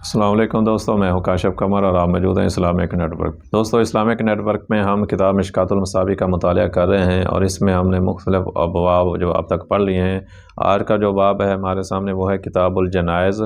السلام علیکم دوستوں، میں ہوں کاشف قمر اور آپ موجود ہیں اسلامک نیٹ ورک۔ دوستوں، اسلامک نیٹ ورک میں ہم کتاب مشکوٰۃ المصابیح کا مطالعہ کر رہے ہیں اور اس میں ہم نے مختلف ابواب جو اب تک پڑھ لیے ہیں۔ آج کا جو باب ہے ہمارے سامنے وہ ہے کتاب الجنائز،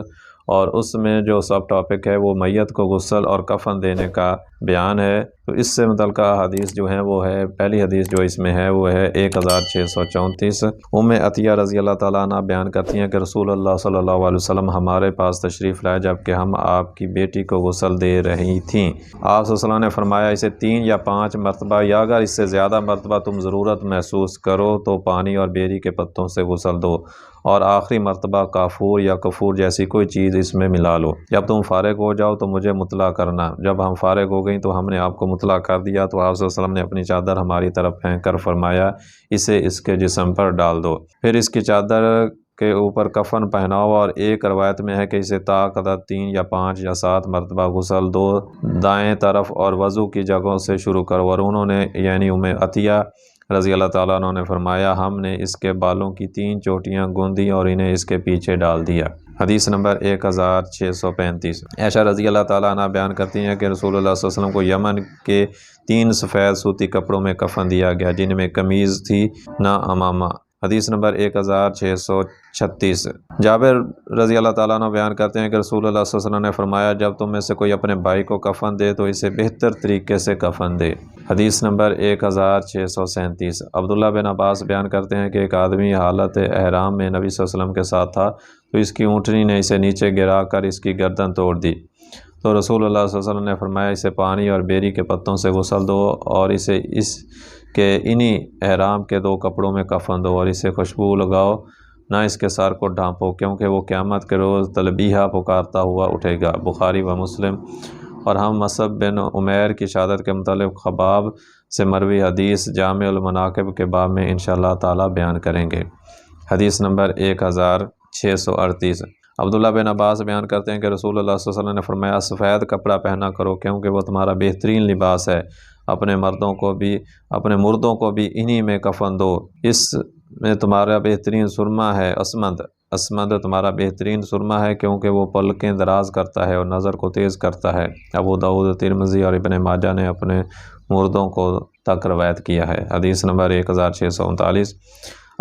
اور اس میں جو سب ٹاپک ہے وہ میت کو غسل اور کفن دینے کا بیان ہے۔ تو اس سے متعلقہ حدیث جو ہیں وہ ہے، پہلی حدیث جو اس میں ہے وہ ہے 1634۔ ام عطیہ رضی اللہ تعالیٰ عنہ بیان کرتی ہیں کہ رسول اللہ صلی اللہ علیہ وسلم ہمارے پاس تشریف لائے جب کہ ہم آپ کی بیٹی کو غسل دے رہی تھیں۔ آپ صلی اللہ علیہ وسلم نے فرمایا، اسے 3 یا 5 مرتبہ یا اگر اس سے زیادہ مرتبہ تم ضرورت محسوس کرو تو پانی اور بیری کے پتوں سے غسل دو، اور آخری مرتبہ کافور یا کفور جیسی کوئی چیز اس میں ملا لو۔ جب تم فارغ ہو جاؤ تو مجھے مطلع کرنا۔ جب ہم فارغ ہو گئیں تو ہم نے آپ کو مطلع کر دیا تو آپ صلی اللہ علیہ وسلم نے اپنی چادر ہماری طرف پھینک کر فرمایا، اسے اس کے جسم پر ڈال دو، پھر اس کی چادر کے اوپر کفن پہناؤ، اور ایک روایت میں ہے کہ اسے قدر 3 یا 5 یا 7 مرتبہ غسل دو، دائیں طرف اور وضو کی جگہوں سے شروع کرو۔ اور انہوں نے یعنی ام عطیہ رضی اللہ تعالیٰ عنہ نے فرمایا، ہم نے اس کے بالوں کی 3 چوٹیاں گوندی اور انہیں اس کے پیچھے ڈال دیا۔ حدیث نمبر 1635۔ عائشہ رضی اللہ تعالیٰ عنہ بیان کرتی ہیں کہ رسول اللہ صلی اللہ علیہ وسلم کو یمن کے 3 سفید سوتی کپڑوں میں کفن دیا گیا، جن میں قمیض تھی نہ امامہ۔ حدیث نمبر 1636۔ جابر رضی اللہ تعالیٰ عنہ بیان کرتے ہیں کہ رسول اللہ صلی اللہ علیہ وسلم نے فرمایا، جب تم میں سے کوئی اپنے بھائی کو کفن دے تو اسے بہتر طریقے سے کفن دے۔ حدیث نمبر 1637۔ عبداللہ بن عباس بیان کرتے ہیں کہ ایک آدمی حالت احرام میں نبی صلی اللہ علیہ وسلم کے ساتھ تھا تو اس کی اونٹنی نے اسے نیچے گرا کر اس کی گردن توڑ دی، تو رسول اللہ صلی اللہ علیہ وسلم نے فرمایا، اسے پانی اور بیری کے پتوں سے غسل دو، اور اسے اس کے انہی احرام کے 2 کپڑوں میں کفن دو، اور اسے خوشبو لگاؤ، نہ اس کے سر کو ڈھانپو، کیونکہ وہ قیامت کے روز تلبیہ پکارتا ہوا اٹھے گا۔ بخاری و مسلم۔ اور ہم مصعب بن عمیر کی شہادت کے متعلق خباب سے مروی حدیث جامع المناقب کے باب میں انشاءاللہ تعالی بیان کریں گے۔ حدیث نمبر 1638۔ عبداللہ بن عباس بیان کرتے ہیں کہ رسول اللہ صلی اللہ علیہ وسلم نے فرمایا، سفید کپڑا پہنا کرو کیونکہ وہ تمہارا بہترین لباس ہے، اپنے مردوں کو بھی انہی میں کفن دو، اس میں تمہارا بہترین سرمہ ہے، اسمد تمہارا بہترین سرمہ ہے کیونکہ وہ پلکیں دراز کرتا ہے اور نظر کو تیز کرتا ہے۔ ابو داؤد، ترمذی اور ابن ماجہ نے اپنے مردوں کو تک روایت کیا ہے۔ حدیث نمبر 1639۔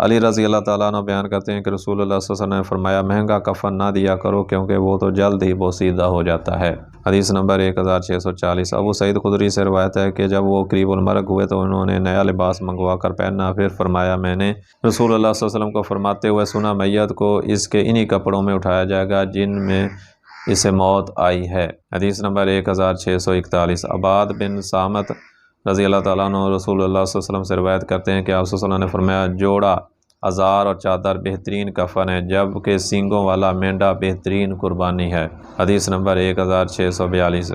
علی رضی اللہ تعالیٰ عنہ بیان کرتے ہیں کہ رسول اللہ صلی اللہ علیہ وسلم نے فرمایا، مہنگا کفن نہ دیا کرو کیونکہ وہ تو جلد ہی بوسیدہ ہو جاتا ہے۔ حدیث نمبر 1640۔ ابو سعید خدری سے روایت ہے کہ جب وہ قریب المرگ ہوئے تو انہوں نے نیا لباس منگوا کر پہنا، پھر فرمایا، میں نے رسول اللہ صلی اللہ علیہ وسلم کو فرماتے ہوئے سنا، میت کو اس کے انہی کپڑوں میں اٹھایا جائے گا جن میں اسے موت آئی ہے۔ حدیث نمبر 1641۔ عباد بن صامت رضی اللہ تعالیٰ عنہ رسول اللہ صلی اللہ علیہ وسلم سے روایت کرتے ہیں کہ آپ صلی اللہ علیہ وسلم نے فرمایا، جوڑا ازار اور چادر بہترین کفن ہے، جبکہ سینگوں والا مینڈا بہترین قربانی ہے۔ حدیث نمبر 1642۔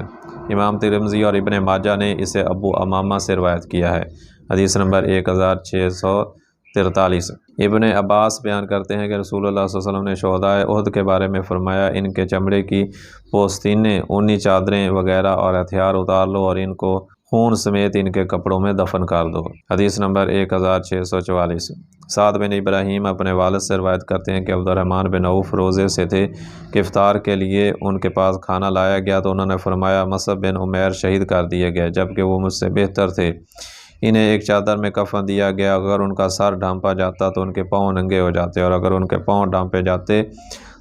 امام ترمذی اور ابن ماجہ نے اسے ابو امامہ سے روایت کیا ہے۔ حدیث نمبر 1643۔ ابن عباس بیان کرتے ہیں کہ رسول اللہ صلی اللہ علیہ وسلم نے شہدائے احد کے بارے میں فرمایا، ان کے چمڑے کی پوستینیں، اونی چادریں وغیرہ اور ہتھیار اتار لو اور ان کو خون سمیت ان کے کپڑوں میں دفن کر دو۔ حدیث نمبر 1644۔ سعد بن ابراہیم اپنے والد سے روایت کرتے ہیں کہ عبد الرحمن بن عوف روزے سے تھے کہ افطار کے لیے ان کے پاس کھانا لایا گیا تو انہوں نے فرمایا، مصعب بن عمیر شہید کر دیے گئے جبکہ وہ مجھ سے بہتر تھے، انہیں ایک چادر میں کفن دیا گیا، اگر ان کا سر ڈھانپا جاتا تو ان کے پاؤں ننگے ہو جاتے، اور اگر ان کے پاؤں ڈھانپے جاتے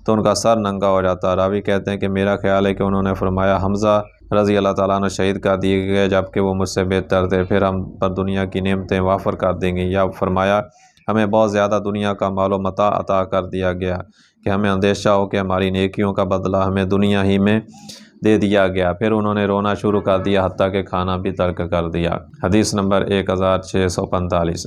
تو ان کا سر ننگا ہو جاتا۔ راوی کہتے ہیں کہ میرا خیال ہے کہ انہوں نے فرمایا، حمزہ رضی اللہ تعالیٰ عنہ شہید کر دیے گئے جبکہ وہ مجھ سے بہتر تھے، پھر ہم پر دنیا کی نعمتیں وافر کر دیں گے، یا فرمایا، ہمیں بہت زیادہ دنیا کا مال و متاع عطا کر دیا گیا کہ ہمیں اندیشہ ہو کہ ہماری نیکیوں کا بدلہ ہمیں دنیا ہی میں دے دیا گیا، پھر انہوں نے رونا شروع کر دیا حتیٰ کہ کھانا بھی ترک کر دیا۔ حدیث نمبر 1645۔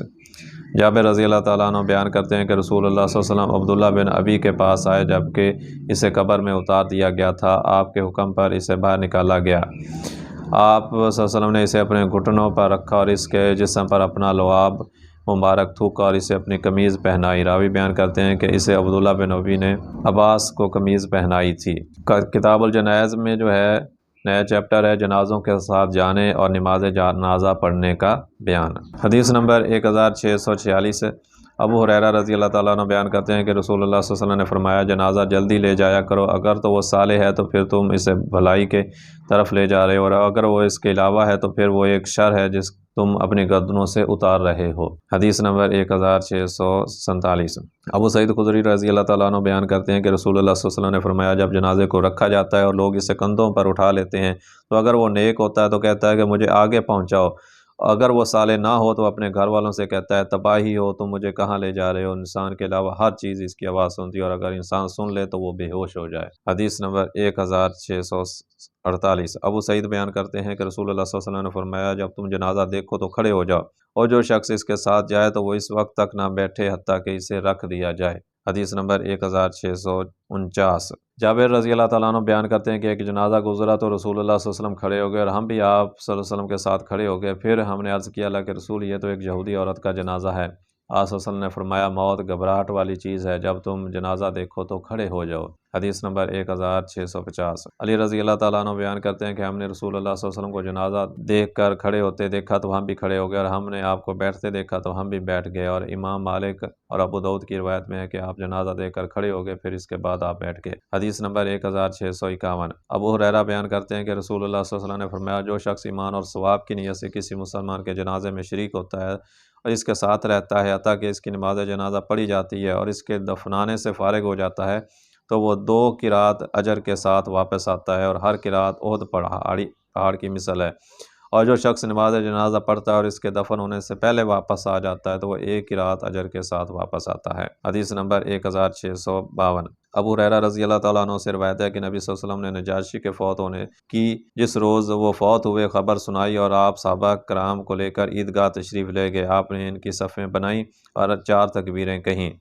جابر رضی اللہ تعالیٰ عنہ بیان کرتے ہیں کہ رسول اللہ صلی اللہ علیہ وسلم عبداللہ بن ابی کے پاس آئے جبکہ اسے قبر میں اتار دیا گیا تھا، آپ کے حکم پر اسے باہر نکالا گیا، آپ صلی اللہ علیہ وسلم نے اسے اپنے گھٹنوں پر رکھا اور اس کے جسم پر اپنا لعاب مبارک تھوکا اور اسے اپنی قمیض پہنائی۔ راوی بیان کرتے ہیں کہ اسے عبداللہ بن ابی نے عباس کو قمیض پہنائی تھی۔ کتاب الجنائز میں جو ہے نیا چیپٹر ہے جنازوں کے ساتھ جانے اور نماز جنازہ پڑھنے کا بیان۔ حدیث نمبر 1646۔ ابو ہریرہ رضی اللہ تعالیٰ عنہ بیان کرتے ہیں کہ رسول اللہ صلی اللہ علیہ وسلم نے فرمایا جنازہ جلدی لے جایا کرو، اگر تو وہ صالح ہے تو پھر تم اسے بھلائی کے طرف لے جا رہے ہو، اور اگر وہ اس کے علاوہ ہے تو پھر وہ ایک شر ہے جس تم اپنی گردنوں سے اتار رہے ہو۔ حدیث نمبر 1647۔ ابو سعید خدری رضی اللہ تعالیٰ عنہ بیان کرتے ہیں کہ رسول اللہ صلی اللہ علیہ وسلم نے فرمایا جب جنازے کو رکھا جاتا ہے اور لوگ اسے کندھوں پر اٹھا لیتے ہیں تو اگر وہ نیک ہوتا ہے تو کہتا ہے کہ مجھے آگے پہنچاؤ، اگر وہ صالح نہ ہو تو اپنے گھر والوں سے کہتا ہے تباہی ہو، تم مجھے کہاں لے جا رہے ہو؟ انسان کے علاوہ ہر چیز اس کی آواز سنتی ہے، اور اگر انسان سن لے تو وہ بے ہوش ہو جائے۔ حدیث نمبر 1648۔ ابو سعید بیان کرتے ہیں کہ رسول اللہ صلی اللہ علیہ وسلم نے فرمایا جب تم جنازہ دیکھو تو کھڑے ہو جاؤ، اور جو شخص اس کے ساتھ جائے تو وہ اس وقت تک نہ بیٹھے حتیٰ کہ اسے رکھ دیا جائے۔ حدیث نمبر 1649۔ جابر رضی اللہ تعالیٰ عنہ بیان کرتے ہیں کہ ایک جنازہ گزرا تو رسول اللہ صلی اللہ علیہ وسلم کھڑے ہو گئے اور ہم بھی آپ صلی اللہ علیہ وسلم کے ساتھ کھڑے ہو گئے۔ پھر ہم نے عرض کیا اللہ کے رسول یہ تو ایک یہودی عورت کا جنازہ ہے۔ آپ صلی اللہ علیہ وسلم نے فرمایا موت گھبراہٹ والی چیز ہے، جب تم جنازہ دیکھو تو کھڑے ہو جاؤ۔ حدیث نمبر 1650۔ علی رضی اللہ تعالیٰ عنہ بیان کرتے ہیں کہ ہم نے رسول اللہ صلی اللہ علیہ وسلم کو جنازہ دیکھ کر کھڑے ہوتے دیکھا تو ہم بھی کھڑے ہو گئے، اور ہم نے آپ کو بیٹھتے دیکھا تو ہم بھی بیٹھ گئے۔ اور امام مالک اور ابو داؤد کی روایت میں ہے کہ آپ جنازہ دیکھ کر کھڑے ہو گئے، پھر اس کے بعد آپ بیٹھ گئے۔ حدیث نمبر 1651۔ ابو ہریرہ بیان کرتے ہیں کہ رسول اللہ صلی اللہ علیہ وسلم نے فرمایا جو شخص ایمان اور ثواب کی نیت سے کسی مسلمان کے جنازے میں شریک ہوتا ہے اور اس کے ساتھ رہتا ہے حتیٰ کہ اس کی نماز جنازہ پڑھی جاتی ہے اور اس کے دفنانے سے فارغ ہو جاتا ہے تو وہ 2 قرات اجر کے ساتھ واپس آتا ہے، اور ہر قرات احد پہاڑ کی مثل ہے۔ اور جو شخص نماز جنازہ پڑھتا ہے اور اس کے دفن ہونے سے پہلے واپس آ جاتا ہے تو وہ 1 قرات اجر کے ساتھ واپس آتا ہے۔ حدیث نمبر 1652۔ ابو ہریرہ رضی اللہ تعالیٰ عنہ سے روایت ہے کہ نبی صلی اللہ علیہ وسلم نے نجاشی کے فوت ہونے کی جس روز وہ فوت ہوئے خبر سنائی، اور آپ صحابہ کرام کو لے کر عیدگاہ تشریف لے گئے۔ آپ نے ان کی صفیں بنائیں اور 4 تکبیریں کہیں۔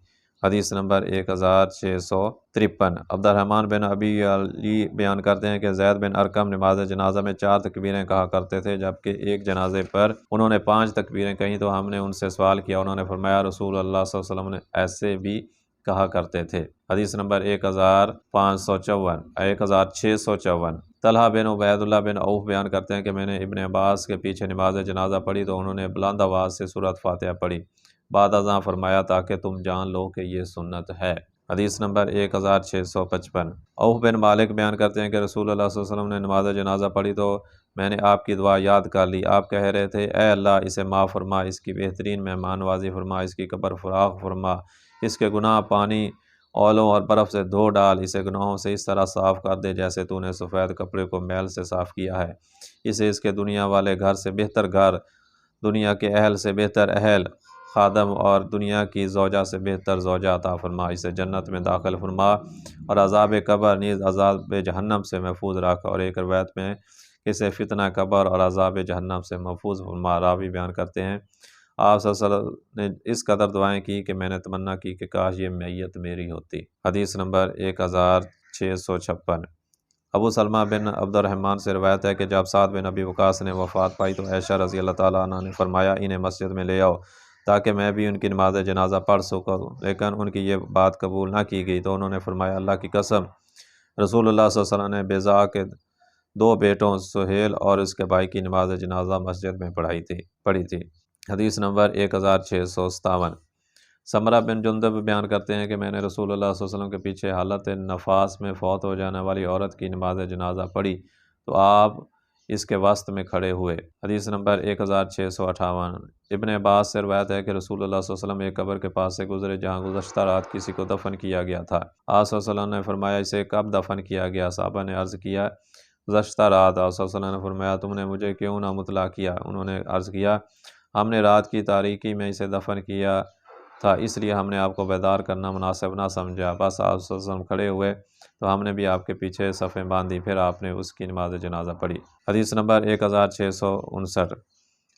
حدیث نمبر 1653۔ عبد الرحمن بن ابی علی بیان کرتے ہیں کہ زید بن ارقم نماز جنازہ میں 4 تکبیریں کہا کرتے تھے، جبکہ ایک جنازے پر انہوں نے 5 تکبیریں کہیں تو ہم نے ان سے سوال کیا، انہوں نے فرمایا رسول اللہ صلی اللہ علیہ وسلم نے ایسے بھی کہا کرتے تھے۔ حدیث نمبر 1654۔ طلحہ بن عبید اللہ بن عوف بیان کرتے ہیں کہ میں نے ابن عباس کے پیچھے نماز جنازہ پڑھی تو انہوں نے بلند آواز سے سورۃ فاتحہ پڑھی، بعد ازاں فرمایا تاکہ تم جان لو کہ یہ سنت ہے۔ حدیث نمبر 1655۔ عوف بن مالک بیان کرتے ہیں کہ رسول اللہ صلی اللہ علیہ وسلم نے نماز جنازہ پڑھی تو میں نے آپ کی دعا یاد کر لی۔ آپ کہہ رہے تھے اے اللہ اسے معاف فرما، اس کی بہترین مہمان نوازی فرما، اس کی قبر فراخ فرما، اس کے گناہ پانی اولوں اور برف سے دھو ڈال، اسے گناہوں سے اس طرح صاف کر دے جیسے تو نے سفید کپڑے کو میل سے صاف کیا ہے، اسے اس کے دنیا والے گھر سے بہتر گھر، دنیا کے اہل سے بہتر اہل، خادم اور دنیا کی زوجہ سے بہتر زوجہ عطا فرما، اسے جنت میں داخل فرما اور عذاب قبر نیز عذاب جہنم سے محفوظ رکھ، اور ایک روایت میں اسے فتنہ قبر اور عذاب جہنم سے محفوظ فرما۔ راوی بیان کرتے ہیں آپ صلی اللہ علیہ وسلم نے اس قدر دعائیں کی کہ میں نے تمنا کی کہ کاش یہ میت میری ہوتی۔ حدیث نمبر 1656۔ ابو سلمہ بن عبد الرحمن سے روایت ہے کہ جب سعد بن ابی وقاص نے وفات پائی تو عائشہ رضی اللہ تعالیٰ عنہ نے فرمایا انہیں مسجد میں لے آؤ تاکہ میں بھی ان کی نماز جنازہ پڑھ سکوں، لیکن ان کی یہ بات قبول نہ کی گئی تو انہوں نے فرمایا اللہ کی قسم رسول اللہ صلی اللہ علیہ وسلم نے بیضاء کے 2 بیٹوں سہیل اور اس کے بھائی کی نماز جنازہ مسجد میں پڑھی تھی۔ حدیث نمبر 1657۔ سمرہ بن جندب بیان کرتے ہیں کہ میں نے رسول اللہ صلی اللہ علیہ وسلم کے پیچھے حالت نفاس میں فوت ہو جانے والی عورت کی نماز جنازہ پڑھی تو آپ اس کے وسط میں کھڑے ہوئے۔ حدیث نمبر 1658۔ ابن عباس سے روایت ہے کہ رسول اللہ صلی اللہ علیہ وسلم ایک قبر کے پاس سے گزرے جہاں گزشتہ رات کسی کو دفن کیا گیا تھا۔ آپ صلی اللہ علیہ وسلم نے فرمایا اسے کب دفن کیا گیا؟ صحابہ نے عرض کیا گزشتہ رات۔ آپ صلی اللہ علیہ وسلم نے فرمایا تم نے مجھے کیوں نہ مطلع کیا؟ انہوں نے عرض کیا ہم نے رات کی تاریکی میں اسے دفن کیا تھا، اس لیے ہم نے آپ کو بیدار کرنا مناسب نہ سمجھا، بس آپ صلی اللہ علیہ وسلم کھڑے ہوئے تو ہم نے بھی آپ کے پیچھے صفیں باندھی، پھر آپ نے اس کی نماز جنازہ پڑھی۔ حدیث نمبر 1659۔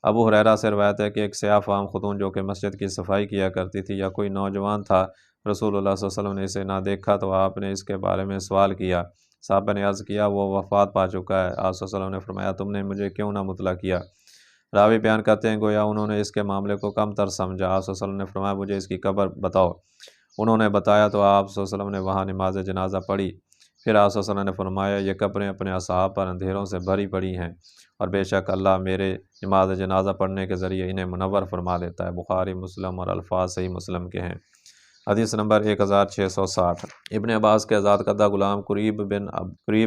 ابو ہریرہ سے روایت ہے کہ ایک سیاہ فام خاتون جو کہ مسجد کی صفائی کیا کرتی تھی یا کوئی نوجوان تھا، رسول اللہ صلی اللہ علیہ وسلم نے اسے نہ دیکھا تو آپ نے اس کے بارے میں سوال کیا۔ صحابہ نے عرض کیا وہ وفات پا چکا ہے۔ آپ صلی اللہ علیہ وسلم نے فرمایا تم نے مجھے کیوں نہ مطلع کیا؟ راوی بیان کرتے ہیں گویا انہوں نے اس کے معاملے کو کم تر سمجھا۔ آپ صلی اللہ علیہ وسلم نے فرمایا مجھے اس کی قبر بتاؤ۔ انہوں نے بتایا تو آپ صلی اللہ علیہ وسلم نے وہاں نماز جنازہ پڑھی۔ پھر آپ صلی اللہ علیہ وسلم نے فرمایا یہ قبریں اپنے اصحاب پر اندھیروں سے بھری پڑی ہیں، اور بے شک اللہ میرے نماز جنازہ پڑھنے کے ذریعے انہیں منور فرما دیتا ہے۔ بخاری مسلم اور الفاظ صحیح مسلم کے ہیں۔ حدیث نمبر 1660۔ ابن عباس کے آزاد کردہ غلام قریب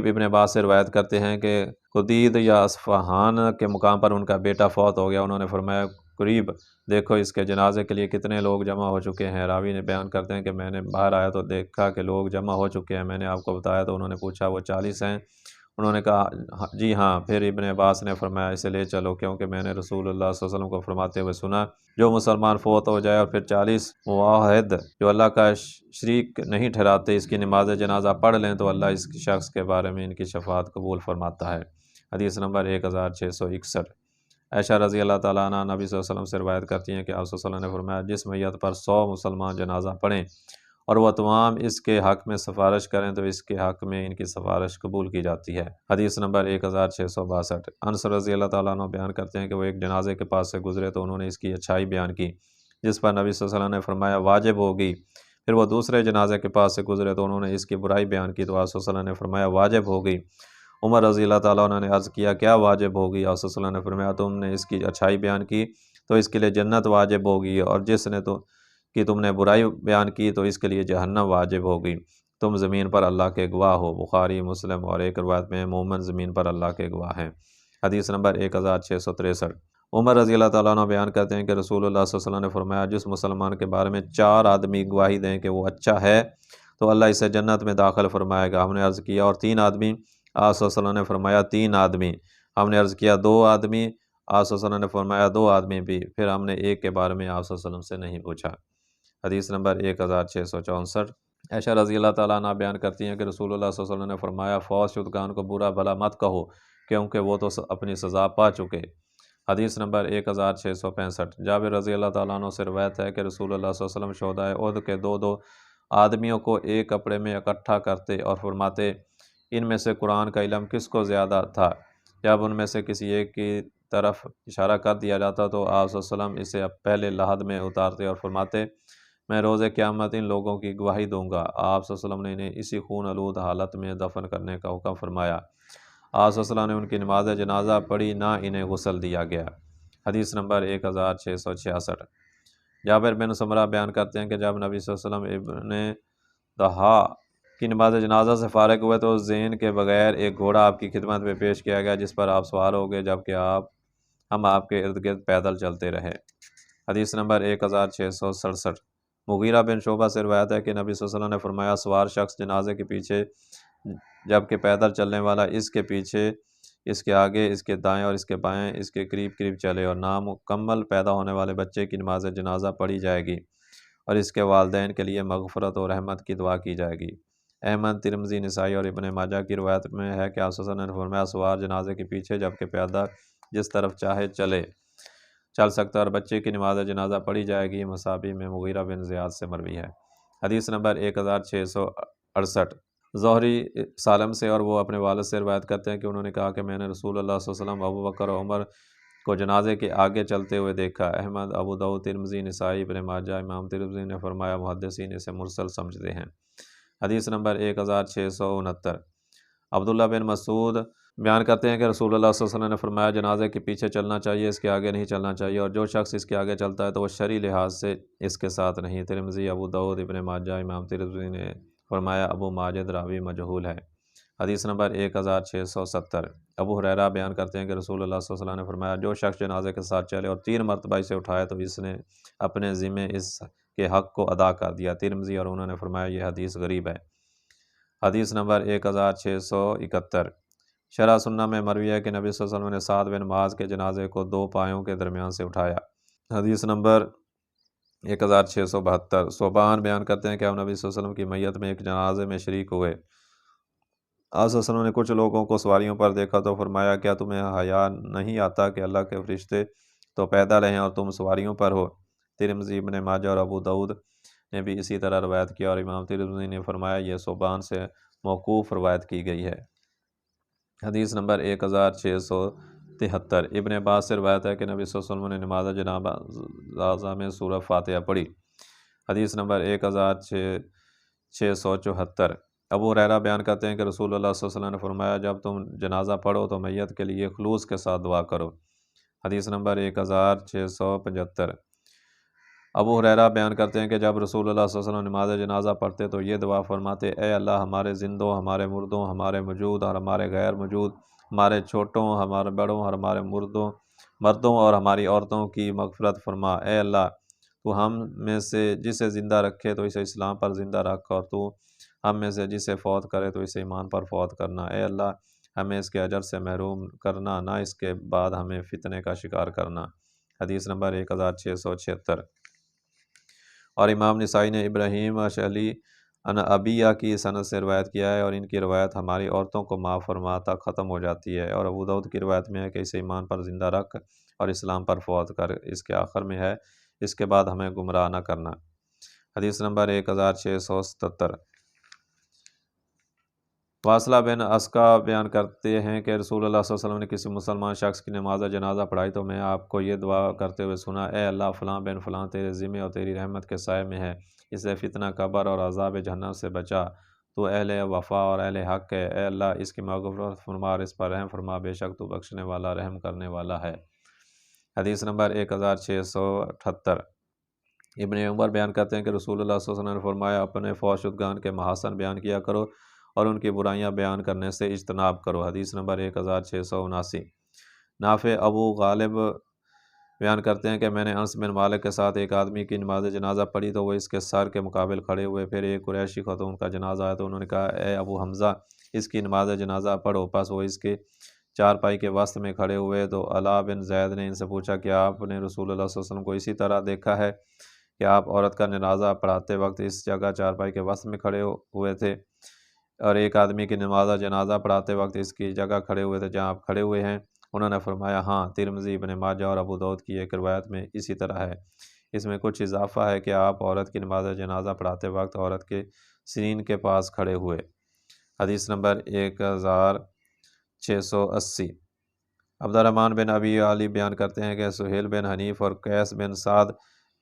ابن عباس سے روایت کرتے ہیں کہ قدید یا اصفہان کے مقام پر ان کا بیٹا فوت ہو گیا۔ انہوں نے فرمایا قریب دیکھو اس کے جنازے کے لیے کتنے لوگ جمع ہو چکے ہیں۔ راوی نے بیان کرتے ہیں کہ میں نے باہر آیا تو دیکھا کہ لوگ جمع ہو چکے ہیں۔ میں نے آپ کو بتایا تو انہوں نے پوچھا وہ 40 ہیں؟ انہوں نے کہا جی ہاں۔ پھر ابن عباس نے فرمایا اسے لے چلو، کیونکہ میں نے رسول اللہ صلی اللہ علیہ وسلم کو فرماتے ہوئے سنا جو مسلمان فوت ہو جائے اور پھر 40 موحد جو اللہ کا شریک نہیں ٹھہراتے اس کی نماز جنازہ پڑھ لیں تو اللہ اس شخص کے بارے میں ان کی شفاعت قبول فرماتا ہے۔ حدیث نمبر 1661۔ عائشہ رضی اللہ تعالیٰ عنہ نبی صلی اللہ علیہ وسلم سے روایت کرتی ہیں کہ آپ صلی اللہ علیہ وسلم نے فرمایا جس میت پر 100 مسلمان جنازہ پڑھیں اور وہ تمام اس کے حق میں سفارش کریں تو اس کے حق میں ان کی سفارش قبول کی جاتی ہے۔ حدیث نمبر 1662۔ انس رضی اللہ تعالیٰ عنہ بیان کرتے ہیں کہ وہ ایک جنازے کے پاس سے گزرے تو انہوں نے اس کی اچھائی بیان کی، جس پر نبی صلی اللہ علیہ وسلم نے فرمایا واجب ہوگی۔ پھر وہ دوسرے جنازے کے پاس سے گزرے تو انہوں نے اس کی برائی بیان کی تو آپ صلی اللہ علیہ وسلم نے فرمایا واجب ہوگی۔ عمر رضی اللہ تعالیٰ عنہ نے عرض کیا کیا واجب ہوگی؟ آپ صلی اللہ علیہ وسلم نے فرمایا تم نے اس کی اچھائی بیان کی تو اس کے لیے جنت واجب ہوگی، اور جس نے تم نے برائی بیان کی تو اس کے لیے جہنم واجب ہوگی۔ تم زمین پر اللہ کے گواہ ہو۔ بخاری مسلم اور ایک روایت میں مومن زمین پر اللہ کے گواہ ہیں۔ حدیث نمبر 1663۔ عمر رضی اللہ تعالیٰ عنہ بیان کرتے ہیں کہ رسول اللہ صلی اللہ علیہ وسلم نے فرمایا جس مسلمان کے بارے میں 4 آدمی گواہی دیں کہ وہ اچھا ہے تو اللہ اسے جنت میں داخل فرمائے گا۔ ہم نے عرض کیا اور 3 آدمی؟ آپ صلی اللہ علیہ وسلم نے فرمایا 3 آدمی۔ ہم نے عرض کیا 2 آدمی؟ آپ صلی اللہ علیہ وسلم نے فرمایا 2 آدمی بھی۔ پھر ہم نے ایک کے بارے میں آپ صلی اللہ علیہ وسلم سے نہیں پوچھا۔ حدیث نمبر 1664۔ عائشہ رضی اللہ تعالیٰ عنہ بیان کرتی ہیں کہ رسول اللہ صلی اللہ علیہ وسلم نے فرمایا فوت شدگان کو برا بھلا مت کہو کیونکہ وہ تو اپنی سزا پا چکے۔ حدیث نمبر 1665۔ جابر رضی اللہ تعالیٰ عنہ سے روایت ہے کہ رسول اللہ صلی اللہ علیہ وسلم شہدائے احد کے 2 آدمیوں کو ایک کپڑے میں اکٹھا کرتے اور فرماتے ان میں سے قرآن کا علم کس کو زیادہ تھا؟ جب ان میں سے کسی ایک کی طرف اشارہ کر دیا جاتا تو آپ صلی اللہ علیہ وسلم اسے پہلے لحد میں اتارتے اور فرماتے میں روز قیامت ان لوگوں کی گواہی دوں گا۔ آپ صلی اللہ علیہ وسلم نے انہیں اسی خون آلود حالت میں دفن کرنے کا حکم فرمایا۔ آپ صلی اللہ علیہ وسلم نے ان کی نماز جنازہ پڑھی نہ انہیں غسل دیا گیا۔ حدیث نمبر 1666۔ جابر بن سمرہ بیان کرتے ہیں کہ جب نبی صلی اللہ علیہ وسلم ابن دہا کی نماز جنازہ سے فارغ ہوئے تو زین کے بغیر ایک گھوڑا آپ کی خدمت میں پیش کیا گیا جس پر آپ سوار ہو گئے جبکہ ہم آپ کے ارد گرد پیدل چلتے رہے۔ حدیث نمبر 1667۔ مغیرہ بن شعبہ سے روایت ہے کہ نبی صلی اللہ علیہ وسلم نے فرمایا سوار شخص جنازے کے پیچھے جبکہ پیدل چلنے والا اس کے پیچھے، اس کے آگے، اس کے دائیں اور اس کے بائیں اس کے قریب قریب چلے، اور نامکمل پیدا ہونے والے بچے کی نماز جنازہ پڑھی جائے گی اور اس کے والدین کے لیے مغفرت اور رحمت کی دعا کی جائے گی۔ احمد، ترمذی، نسائی اور ابن ماجہ کی روایت میں ہے کہ آپ صلی اللہ علیہ وسلم نے فرمایا سوار جنازے کے پیچھے جبکہ پیادہ جس طرف چاہے چل سکتا اور بچے کی نماز جنازہ پڑھی جائے گی۔ مصابی میں مغیرہ بن زیاد سے مروی ہے۔ حدیث نمبر 1668۔ زہری سالم سے اور وہ اپنے والد سے روایت کرتے ہیں کہ انہوں نے کہا کہ میں نے رسول اللہ صلی اللہ علیہ وسلم ابوبکر اور عمر کو جنازے کے آگے چلتے ہوئے دیکھا۔ احمد، ابو داؤد، ترمذی، نسائی، ابن ماجہ۔ امام ترمذی نے فرمایا محدثین اسے مرسل سمجھتے ہیں۔ حدیث نمبر 1669۔ عبداللہ بن مسعود بیان کرتے ہیں کہ رسول اللہ صلی اللہ علیہ وسلم نے فرمایا جنازے کے پیچھے چلنا چاہیے، اس کے آگے نہیں چلنا چاہیے، اور جو شخص اس کے آگے چلتا ہے تو وہ شرعی لحاظ سے اس کے ساتھ نہیں۔ ترمذی، ابو داؤد، ابن ماجہ۔ امام ترمذی نے فرمایا ابو ماجد راوی مجہول ہے۔ حدیث نمبر 1670۔ ابو ہریرہ بیان کرتے ہیں کہ رسول اللہ صلی اللہ علیہ وسلم نے فرمایا جو شخص جنازے کے ساتھ چلے اور 3 مرتبہ اسے اٹھائے تو اس نے اپنے ذمے اس کے حق کو ادا کر دیا۔ ترمذی اور انہوں نے فرمایا یہ حدیث غریب ہے۔ حدیث نمبر 1671۔ شرح سنہ میں مروی ہے کہ نبی صلی اللہ علیہ وسلم نے سعد بن معاذ کے جنازے کو 2 پایوں کے درمیان سے اٹھایا۔ حدیث نمبر 1672۔ صوبان بیان کرتے ہیں کہ ہم نبی صلی اللہ علیہ وسلم کی میت میں ایک جنازے میں شریک ہوئے۔ آپ صلی اللہ علیہ وسلم نے کچھ لوگوں کو سواریوں پر دیکھا تو فرمایا کیا تمہیں حیا نہیں آتا کہ اللہ کے فرشتے تو پیدل ہیں اور تم سواریوں پر ہو؟ ترمذی، ابن ماجہ اور ابو داؤد نے بھی اسی طرح روایت کیا، اور امام ترمذی نے فرمایا یہ صوبان سے موقوف روایت کی گئی ہے۔ حدیث نمبر 1673۔ ابن عباس سے روایت ہے کہ نبی صلی اللہ علیہ وسلم نے نماز جنازہ میں سورہ فاتحہ پڑھی۔ حدیث نمبر 1674۔ ابو ہریرہ بیان کرتے ہیں کہ رسول اللہ صلی اللہ علیہ وسلم نے فرمایا جب تم جنازہ پڑھو تو میت کے لیے خلوص کے ساتھ دعا کرو۔ حدیث نمبر 1675۔ ابو ہریرہ بیان کرتے ہیں کہ جب رسول اللہ صلی اللہ علیہ وسلم نماز جنازہ پڑھتے تو یہ دعا فرماتے، اے اللہ ہمارے زندوں، ہمارے مردوں، ہمارے موجود اور ہمارے غیر موجود، ہمارے چھوٹوں، ہمارے بڑوں اور ہمارے مردوں اور ہماری عورتوں کی مغفرت فرما۔ اے اللہ تو ہم میں سے جسے زندہ رکھے تو اسے اسلام پر زندہ رکھ، اور تو ہم میں سے جسے فوت کرے تو اسے ایمان پر فوت کرنا۔ اے اللہ ہمیں اس کے اجر سے محروم کرنا، نہ اس کے بعد ہمیں فتنے کا شکار کرنا۔ حدیث نمبر 1676۔ اور امام نسائی نے ابراہیم اشعلی ان ابیہ کی سند سے روایت کیا ہے، اور ان کی روایت ہماری عورتوں کو معاف فرما تک ختم ہو جاتی ہے، اور ابو داؤد کی روایت میں ہے کہ اسے ایمان پر زندہ رکھ اور اسلام پر فوت کر۔ اس کے آخر میں ہے اس کے بعد ہمیں گمراہ نہ کرنا۔ حدیث نمبر 1677۔ واصلہ بن اسقا بیان کرتے ہیں کہ رسول اللہ صلی اللہ علیہ وسلم نے کسی مسلمان شخص کی نماز جنازہ پڑھائی تو میں آپ کو یہ دعا کرتے ہوئے سنا، اے اللہ فلاں بن فلاں تیرے ذمے اور تیری رحمت کے سائے میں ہے، اسے فتنہ قبر اور عذاب جہنم سے بچا، تو اہل وفا اور اہل حق ہے، اے اللہ اس کی مغفرت فرما اور اس پر رحم فرما، بے شک تو بخشنے والا رحم کرنے والا ہے۔ حدیث نمبر 1678۔ ابن عمر بیان کرتے ہیں کہ رسول اللہ صلی اللہ علیہ وسلم نے فرمایا، اپنے فوت شدگان کے محاسن بیان کیا کرو اور ان کی برائیاں بیان کرنے سے اجتناب کرو۔ حدیث نمبر 1679۔ نافع ابو غالب بیان کرتے ہیں کہ میں نے انس بن مالک کے ساتھ ایک آدمی کی نماز جنازہ پڑھی تو وہ اس کے سر کے مقابل کھڑے ہوئے، پھر ایک قریشی خاتون کا جنازہ آیا تو انہوں نے کہا، اے ابو حمزہ اس کی نماز جنازہ پڑھو، پس وہ اس کے چارپائی کے وسط میں کھڑے ہوئے تو علا بن زید نے ان سے پوچھا کہ آپ نے رسول اللہ صلی اللہ علیہ وسلم کو اسی طرح دیکھا ہے کہ آپ عورت کا جنازہ پڑھاتے وقت اس جگہ چارپائی کے وسط میں کھڑے ہوئے تھے، اور ایک آدمی کی نماز جنازہ پڑھاتے وقت اس کی جگہ کھڑے ہوئے تھے جہاں آپ کھڑے ہوئے ہیں؟ انہوں نے فرمایا ہاں، ترمذی، ابن ماجہ اور ابو داؤد کی ایک روایت میں اسی طرح ہے، اس میں کچھ اضافہ ہے کہ آپ عورت کی نماز جنازہ پڑھاتے وقت عورت کے سرین کے پاس کھڑے ہوئے۔ حدیث نمبر 1680۔ عبد الرحمن بن ابی علی بیان کرتے ہیں کہ سہیل بن حنیف اور قیس بن سعد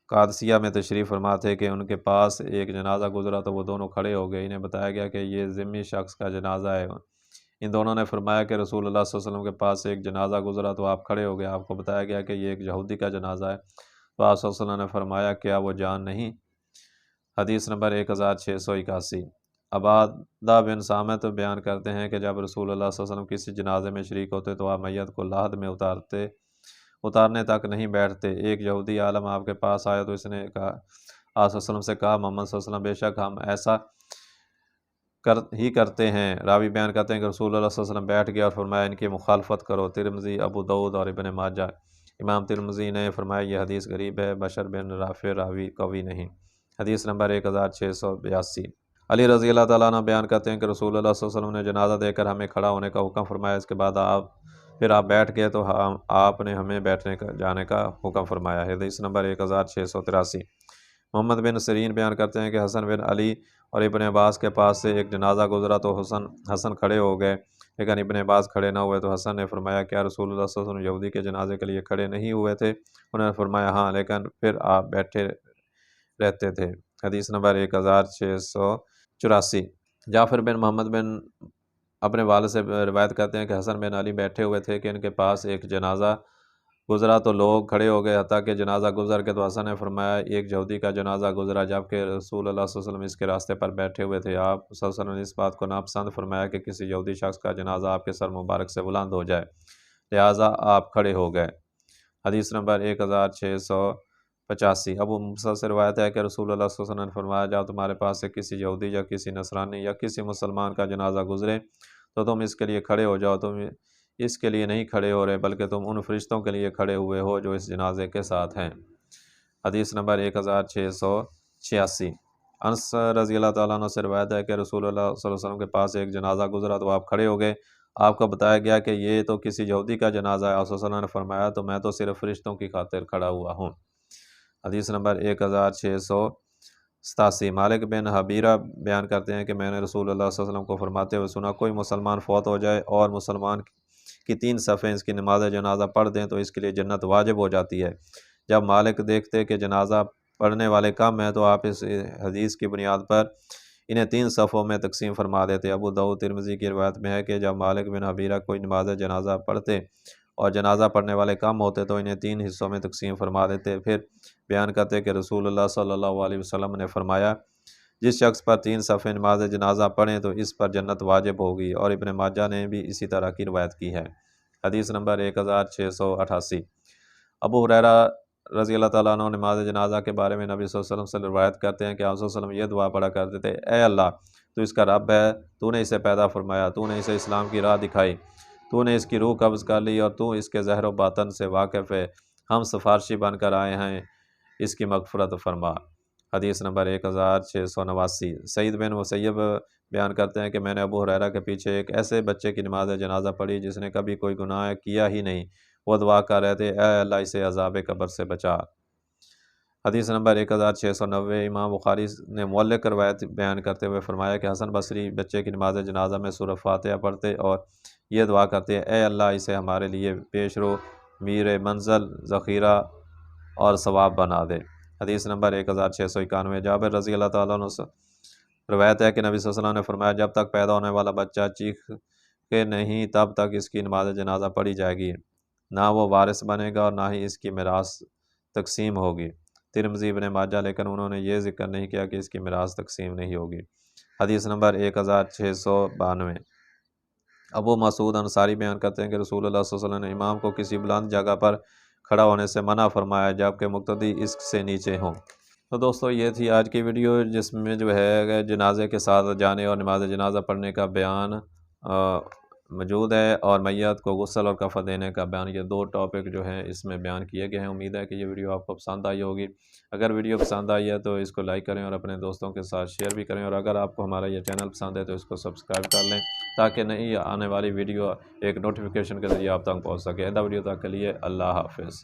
قادسیہ میں تشریف فرما تھے کہ ان کے پاس ایک جنازہ گزرا تو وہ دونوں کھڑے ہو گئے، انہیں بتایا گیا کہ یہ ذمی شخص کا جنازہ ہے۔ ان دونوں نے فرمایا کہ رسول اللہ صلی اللہ علیہ وسلم کے پاس ایک جنازہ گزرا تو آپ کھڑے ہو گئے، آپ کو بتایا گیا کہ یہ ایک یہودی کا جنازہ ہے، تو آپ صلی اللہ علیہ وسلم نے فرمایا کیا وہ جان نہیں؟ حدیث نمبر 1681۔ عبادہ بن صامت بیان کرتے ہیں کہ جب رسول اللہ صلی اللہ علیہ وسلم کسی جنازے میں شریک ہوتے تو آپ میت کو لحد میں اتارنے تک نہیں بیٹھتے۔ ایک یہودی عالم آپ کے پاس آیا تو اس نے کہا، آپ صلی اللہ علیہ وسلم سے کہا، محمد صلی اللہ علیہ وسلم بے شک ہم ایسا کرتے ہیں۔ راوی بیان کرتے ہیں کہ رسول اللہ صلی اللہ علیہ وسلم بیٹھ گیا اور فرمایا ان کی مخالفت کرو۔ ترمذی، ابو داؤد اور ابن ماجہ۔ امام ترمذی نے فرمایا یہ حدیث غریب ہے، بشر بن رافع راوی قوی نہیں۔ حدیث نمبر 1682۔ علی رضی اللہ تعالیٰ عنہ بیان کرتے ہیں کہ رسول اللہ صلی اللہ علیہ وسلم نے جنازہ دے کر ہمیں کھڑا ہونے کا حکم فرمایا، اس کے بعد پھر آپ بیٹھ گئے تو آپ نے ہمیں جانے کا حکم فرمایا۔ حدیث نمبر 1683۔ محمد بن سیرین بیان کرتے ہیں کہ حسن بن علی اور ابن عباس کے پاس سے ایک جنازہ گزرا تو حسن کھڑے ہو گئے لیکن ابن عباس کھڑے نہ ہوئے، تو حسن نے فرمایا کیا رسول اللہ صلی اللہ علیہ وسلم یہودی کے جنازے کے لیے کھڑے نہیں ہوئے تھے؟ انہوں نے فرمایا ہاں، لیکن پھر آپ بیٹھے رہتے تھے۔ حدیث نمبر 1684۔ جعفر بن محمد بن اپنے والد سے روایت کرتے ہیں کہ حسن بن علی بیٹھے ہوئے تھے کہ ان کے پاس ایک جنازہ گزرا تو لوگ کھڑے ہو گئے، حتیٰ کہ جنازہ گزر کے تو حسن نے فرمایا ایک یہودی کا جنازہ گزرا، جبکہ رسول اللہ صلی اللہ علیہ وسلم اس کے راستے پر بیٹھے ہوئے تھے۔ آپ صلی اللہ علیہ وسلم نے اس بات کو ناپسند فرمایا کہ کسی یہودی شخص کا جنازہ آپ کے سر مبارک سے بلند ہو جائے، لہٰذا آپ کھڑے ہو گئے۔ حدیث نمبر 1685۔ ابو موسیٰ سے روایت ہے کہ رسول اللہ صلی اللہ علیہ وسلم نے فرمایا جب تمہارے پاس سے کسی یہودی یا کسی نصرانی یا کسی مسلمان کا جنازہ گزرے تو تم اس کے لیے کھڑے ہو جاؤ، تم اس کے لیے نہیں کھڑے ہو رہے بلکہ تم ان فرشتوں کے لیے کھڑے ہوئے ہو جو اس جنازے کے ساتھ ہیں۔ حدیث نمبر 1686۔ انس رضی اللہ تعالیٰ عنہ سے روایت ہے کہ رسول اللہ صلی اللہ علیہ وسلم کے پاس ایک جنازہ گزرا تو آپ کھڑے ہو گئے، آپ کو بتایا گیا کہ یہ تو کسی یہودی کا جنازہ ہے، آپ صلی اللہ علیہ وسلم نے فرمایا تو میں تو صرف فرشتوں کی خاطر کھڑا ہوا ہوں۔ حدیث نمبر 1687۔ مالک بن حبیرہ بیان کرتے ہیں کہ میں نے رسول اللہ صلی اللہ علیہ وسلم کو فرماتے ہوئے سنا، کوئی مسلمان فوت ہو جائے اور مسلمان کی 3 صفیں اس کی نماز جنازہ پڑھ دیں تو اس کے لیے جنت واجب ہو جاتی ہے۔ جب مالک دیکھتے کہ جنازہ پڑھنے والے کم ہیں تو آپ اس حدیث کی بنیاد پر انہیں 3 صفوں میں تقسیم فرما دیتے۔ ابو داؤد ترمذی کی روایت میں ہے کہ جب مالک بن حبیرہ کوئی نماز جنازہ پڑھتے اور جنازہ پڑھنے والے کم ہوتے تو انہیں 3 حصوں میں تقسیم فرما دیتے۔ پھر بیان کرتے کہ رسول اللہ صلی اللہ علیہ وسلم نے فرمایا، جس شخص پر 3 صفیں نماز جنازہ پڑھیں تو اس پر جنت واجب ہوگی، اور ابن ماجہ نے بھی اسی طرح کی روایت کی ہے۔ حدیث نمبر 1688۔ ابو ہریرہ رضی اللہ تعالیٰ عنہ نماز جنازہ کے بارے میں نبی صلی اللہ علیہ وسلم سے روایت کرتے ہیں کہ آپ صلی اللہ علیہ وسلم یہ دعا پڑھا کرتے تھے، اے اللہ تو اس کا رب ہے، تو نے اسے پیدا فرمایا، تو نے اسے اسلام کی راہ دکھائی، تو نے اس کی روح قبض کر لی اور تو اس کے ظاہر و باطن سے واقف ہے، ہم سفارشی بن کر آئے ہیں، اس کی مغفرت فرما۔ حدیث نمبر 1689۔ سعید بن مسیب بیان کرتے ہیں کہ میں نے ابو ہریرہ کے پیچھے ایک ایسے بچے کی نماز جنازہ پڑھی جس نے کبھی کوئی گناہ کیا ہی نہیں، وہ دعا کر رہے تھے، اے اللہ اسے عذاب قبر سے بچا۔ حدیث نمبر 1690۔ امام بخاری نے معلق روایت بیان کرتے ہوئے فرمایا کہ حسن بصری بچے کی نماز جنازہ میں سورہ فاتحہ پڑھتے اور یہ دعا کرتے، اے اللہ اسے ہمارے لیے پیش رو، میر منزل، ذخیرہ اور ثواب بنا دے۔ حدیث نمبر 1691۔ جابر رضی اللہ تعالیٰ عنہ سے روایت ہے کہ نبی صلی اللہ علیہ وسلم نے فرمایا، جب تک پیدا ہونے والا بچہ چیخے نہیں تب تک اس کی نماز جنازہ پڑھی جائے گی، نہ وہ وارث بنے گا اور نہ ہی اس کی میراث تقسیم ہوگی۔ ترمذی ابن ماجہ، لیکن انہوں نے یہ ذکر نہیں کیا کہ اس کی میراث تقسیم نہیں ہوگی۔ حدیث نمبر 1692۔ ابو مسعود انصاری بیان کرتے ہیں کہ رسول اللہ صلی اللہ علیہ وسلم نے امام کو کسی بلند جگہ پر کھڑا ہونے سے منع فرمایا جبکہ مقتدی اس سے نیچے ہوں۔ تو دوستو یہ تھی آج کی ویڈیو، جس میں جو ہے جنازے کے ساتھ جانے اور نماز جنازہ پڑھنے کا بیان موجود ہے، اور میت کو غسل اور کفن دینے کا بیان، یہ 2 ٹاپک جو ہیں اس میں بیان کیے گئے ہیں۔ امید ہے کہ یہ ویڈیو آپ کو پسند آئی ہوگی۔ اگر ویڈیو پسند آئی ہے تو اس کو لائک کریں اور اپنے دوستوں کے ساتھ شیئر بھی کریں، اور اگر آپ کو ہمارا یہ چینل پسند ہے تو اس کو سبسکرائب کر لیں تاکہ نئی آنے والی ویڈیو ایک نوٹیفیکیشن کے ذریعے آپ تک پہنچ سکے۔ اگلی ویڈیو تک کے لیے اللہ حافظ۔